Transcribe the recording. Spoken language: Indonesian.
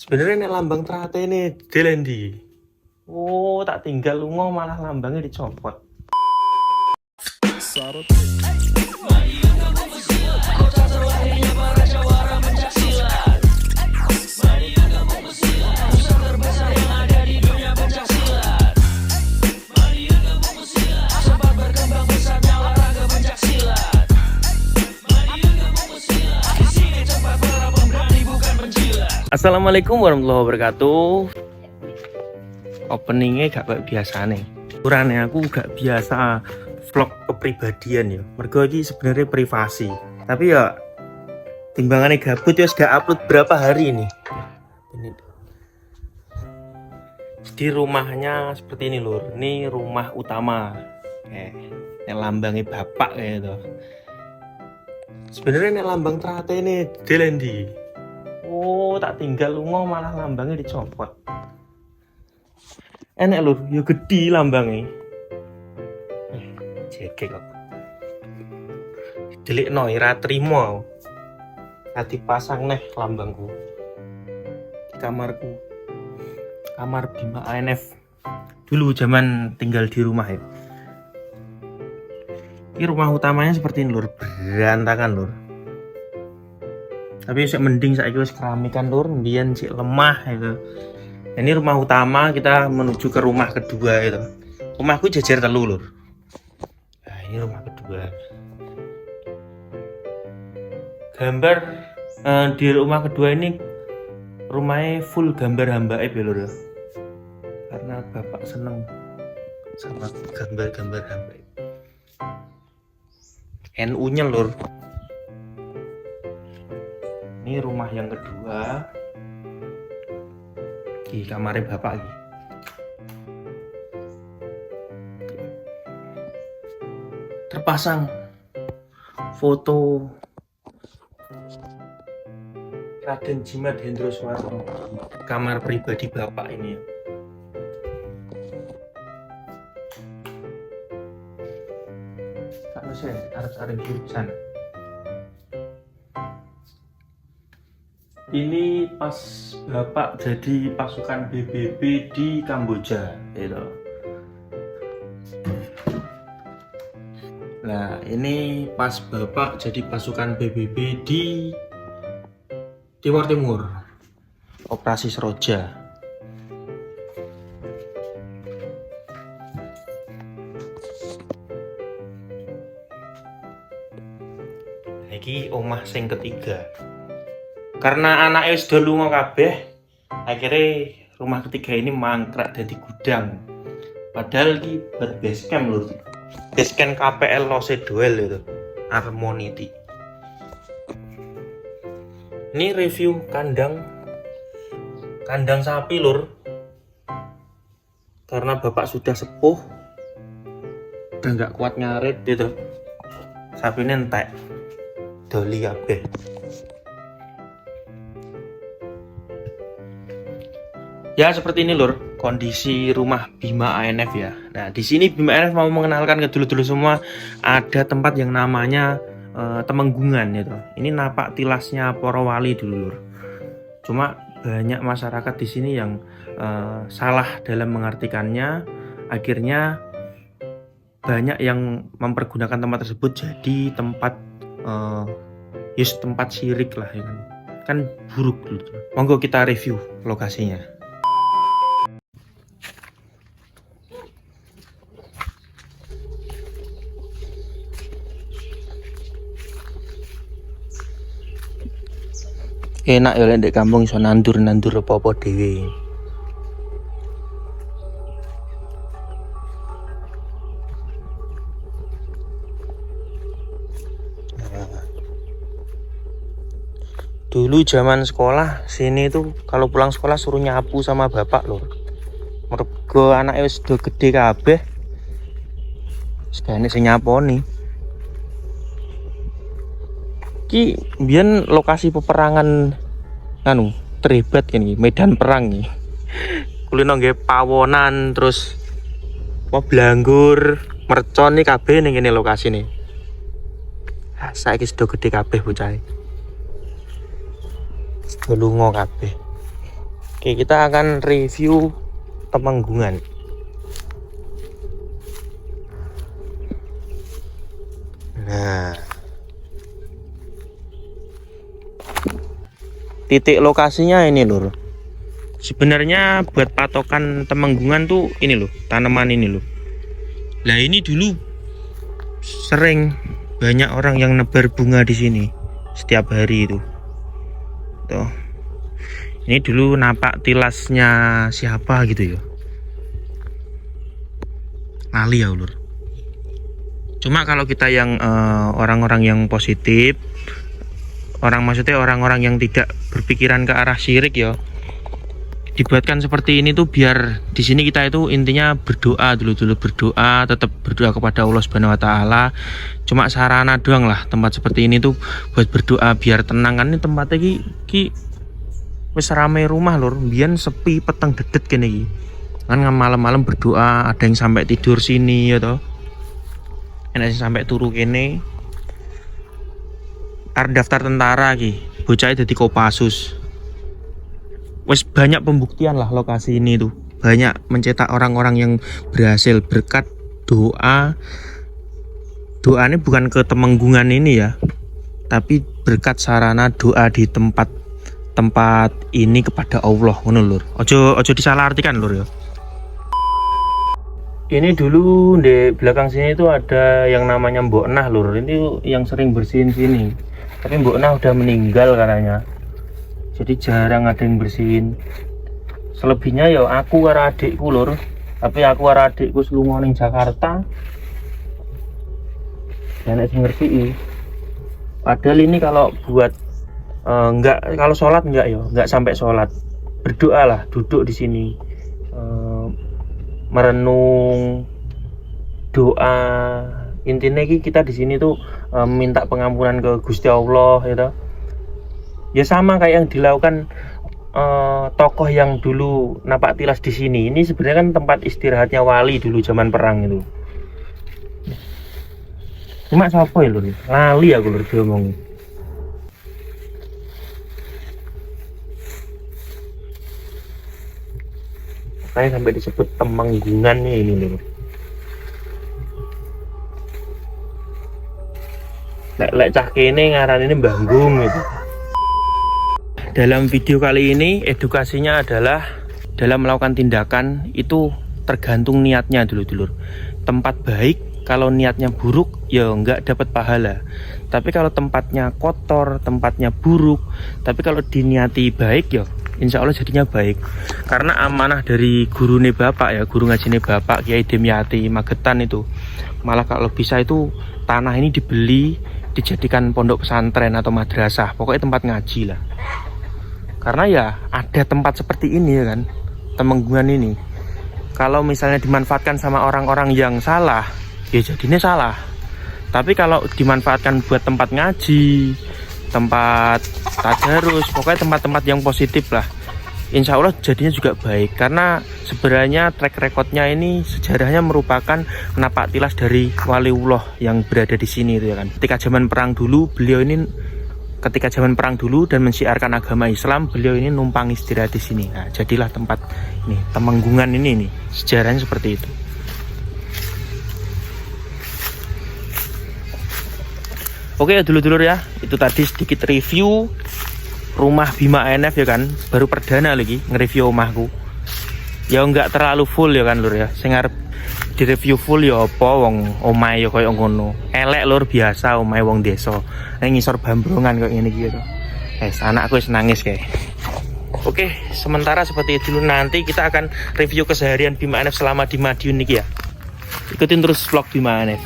Sebenarnya nek lambang Trate ini Delendi. Oh, tak tinggal lunga malah lambangnya dicopot. Assalamualaikum warahmatullahi wabarakatuh. Openingnya gak kayak biasa nih. Ukurannya aku gak biasa vlog kepribadian ya. Mergo iki sebenarnya privasi. Tapi ya timbangannya gabut ya gak upload berapa hari ini. Jadi rumahnya seperti ini lur. Ini rumah utama. Yang lambangnya bapak kayak gitu. Sebenarnya ini lambang Trate ini Delendi. Oh, tak tinggal lunga malah lambangnya dicopot. Enak lur, ya gede lambangnya. Jekek kok. Delikno ora trimo. Ati pasang neh lambangku. Di kamarku. Kamar Bima ANF. Dulu zaman tinggal di rumah ya. Ini rumah utamanya seperti ini lur, berantakan lur. Tapi sih mending saya wis keramikan lur, mbiyen sih lemah itu. Ini rumah utama, kita menuju ke rumah kedua itu. Rumahku jajar telu lur. Nah, ini rumah kedua. Gambar di rumah kedua ini rumahnya full gambar hamba ya lur. Karena bapak seneng sama gambar-gambar hamba. NU-nya lur. Ini rumah yang kedua. Di kamarnya bapak lagi. Terpasang foto Raden Djimat Hendro Soeharto di kamar pribadi bapak ini. Kak Nusya, harus jurusan. Ini pas bapak jadi pasukan BBB di Kamboja, gitu. Nah, ini pas bapak jadi pasukan BBB di Timur Timur, Operasi Seroja. Lagi omah sing ketiga. Karena anaknya sudah lunga kabeh, akhirnya rumah ketiga ini mangkrak jadi gudang. Padahal ini buat basecamp lho. Basecamp KPL Lose Duel itu, Harmonity. Ini review kandang sapi lur. Karena bapak sudah sepuh, udah nggak kuat ngarit gitu. Sapi ini entek, doli kabeh. Ya seperti ini lur, kondisi rumah Bima ANF ya. Nah di sini Bima ANF mau mengenalkan ke dulu-dulu semua ada tempat yang namanya Temenggungan gitu. Ini napak tilasnya para wali dulu lur. Cuma banyak masyarakat di sini yang salah dalam mengartikannya. Akhirnya banyak yang mempergunakan tempat tersebut jadi tempat tempat syirik lah ya kan buruk dulu. Monggo kita review lokasinya. Enak ya lek kampung iso nandur apa-apa dhewe. Dulu zaman sekolah sini tuh kalau pulang sekolah suruh nyapu sama bapak lho. Mergo anake wis do gede kabeh. Sekane sing nyaponi. Ki mbiyen lokasi peperangan terhebat ini medan perang nih. Kulino nggih pawonan terus Blanggur, mercon nih kabeh ning kene lokasi nih. Saiki sudah gede kabeh bocah. Sudah lunga kabeh. Oke, kita akan review Temenggungan. Nah, titik lokasinya ini lur. Sebenarnya buat patokan Temenggungan tuh ini loh, tanaman ini loh. Lah ini dulu sering banyak orang yang nebar bunga di sini setiap hari itu. Tuh. Ini dulu napak tilasnya siapa gitu ya. Lali ya lur. Cuma kalau kita yang orang-orang yang positif, maksudnya orang-orang yang tidak berpikiran ke arah syirik ya, dibuatkan seperti ini tuh biar di sini kita itu intinya berdoa dulu berdoa, tetap berdoa kepada Allah Subhanahu wa taala. Cuma sarana doang lah tempat seperti ini tuh buat berdoa biar tenang kan. Ini tempatnya ki wis rame rumah lur, mbiyen sepi peteng dedet kene iki. Kan malam-malam berdoa, ada yang sampai tidur sini ya toh. Enak sampai turu kene. Daftar tentara ki, bocah dadi Kopassus. Wes banyak pembuktian lah lokasi ini tuh. Banyak mencetak orang-orang yang berhasil berkat doa. Doanya bukan ke Temenggungan ini ya, tapi berkat sarana doa di tempat ini kepada Allah, ngono lur. Ojo disalahartikan lur ya. Ini dulu di belakang sini itu ada yang namanya Mbok Nah lur. Ini yang sering bersihin sini. Tapi Mbok Nah udah meninggal katanya. Jadi jarang ada yang bersihin. Selebihnya ya aku karo adikku lur. Tapi aku karo adikku selungo ning Jakarta. Ya nek sing ngerti. Padahal ini kalau buat kalau sholat enggak sampai sholat, berdoa lah, duduk di sini merenung doa. Intinya kita di sini tuh minta pengampunan ke Gusti Allah ya. Ya sama kayak yang dilakukan tokoh yang dulu napak tilas di sini. Ini sebenarnya kan tempat istirahatnya wali dulu zaman perang itu. Cuma siapa ya lur? Lali aku lur diomong. Saya sampai disebut Temenggungan nih ini lur. Lek cah kene ngaran ini Banggung gitu. Dalam video kali ini edukasinya adalah dalam melakukan tindakan itu tergantung niatnya dulu. Tempat baik kalau niatnya buruk ya nggak dapat pahala. Tapi kalau tempatnya kotor, tempatnya buruk, tapi kalau diniati baik ya insya Allah jadinya baik. Karena amanah dari gurune bapak ya, guru ngajine bapak Kiai Demyati Magetan itu, malah kalau bisa itu tanah ini dibeli dijadikan pondok pesantren atau madrasah, pokoknya tempat ngaji lah. Karena ya ada tempat seperti ini ya kan, Temenggungan ini. Kalau misalnya dimanfaatkan sama orang-orang yang salah, ya jadinya salah. Tapi kalau dimanfaatkan buat tempat ngaji, tempat tadarus, pokoknya tempat-tempat yang positif lah, insya Allah jadinya juga baik. Karena sebenarnya track recordnya ini sejarahnya merupakan napak tilas dari waliullah yang berada di sini itu ya kan. Ketika zaman perang dulu dan mensiarkan agama Islam, beliau ini numpang istirahat di sini. Nah, jadilah tempat ini Temenggungan ini sejarahnya seperti itu. Oke ya dulur-dulur ya, itu tadi sedikit review rumah Bima ANF ya kan, baru perdana lagi nge-review rumahku. Ya enggak terlalu full ya kan lur ya, sing arep di-review full ya apa wong omahe ya koyo ngono. Elek lur biasa omahe wong desa. Ning ngisor Bambrongan kok ngene iki to. Anakku wis nangis kayak. Oke, sementara seperti itu dulu, nanti kita akan review keseharian Bima ANF selama di Madiun niki ya. Ikutin terus vlog Bima ANF.